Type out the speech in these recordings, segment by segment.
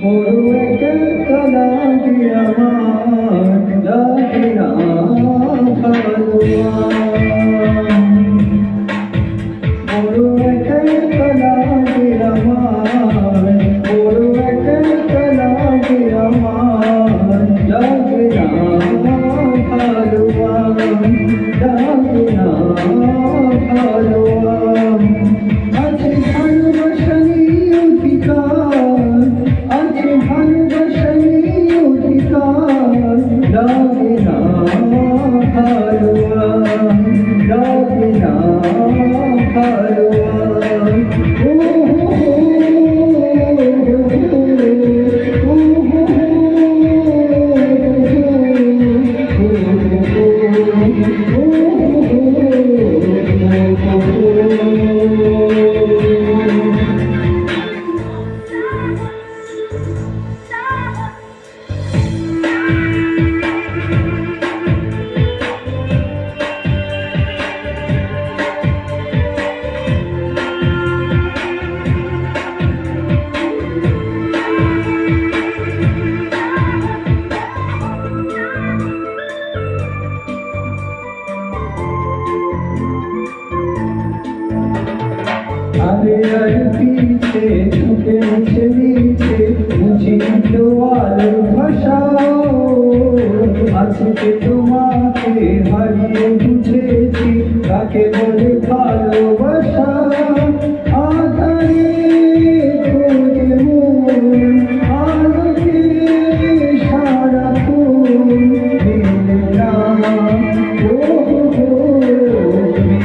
বড় একা লাগে আমার, লাগে না ভালো বড় একা লাগে আমার, বড় একা লাগে আমার, লাগে না ভালো লাগে না ভালো আছে ভালোবাসারই অধিকার, আছে ভালোবাসারই অধিকার, লাগে না ভালো লাগে না ভালো আরে আর পিছে ছুটে নিচে নিচে বুঝিল আলোর ভাষা আজকে তোমাকে হারিয়ে বুঝেছি তাকে বলে ভালোবাসা আধারে খোঁজে মন আলোকে সারাক্ষণ মেলে না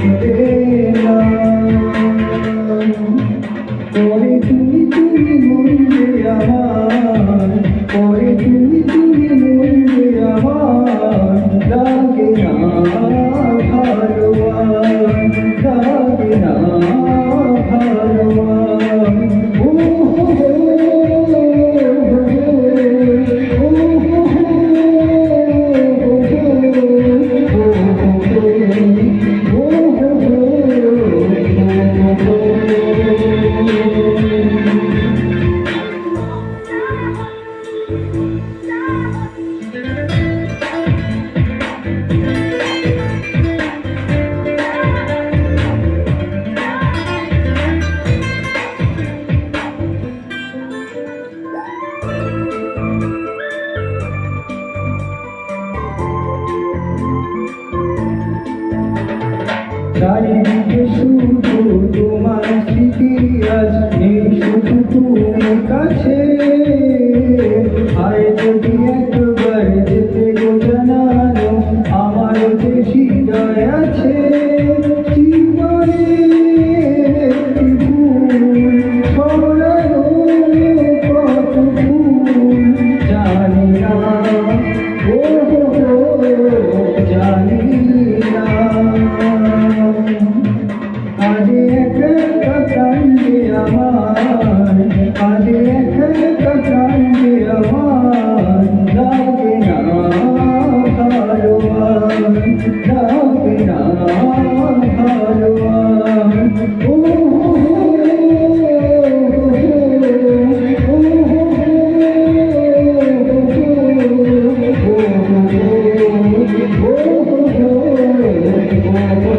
মেলে না পরে তুমি মন যে আমার, পরে তুমি মন যে আমার, লাগে না ভালো লাগে না ভালো চারিদিকে শুধু তোমার স্মৃতি আজ নেই শুধু তুমি কাছে আয় যদি একবার যেতে গো জানানো আমার যে হৃদয় আছে জীবনে একটি ভুল ছড়ানো কত ভুল জানি না ও জানি না আরে একা কান্দে আমার, আরে একা কান্দে আমার, লাগে না ভালো লাগে না ভালো Oh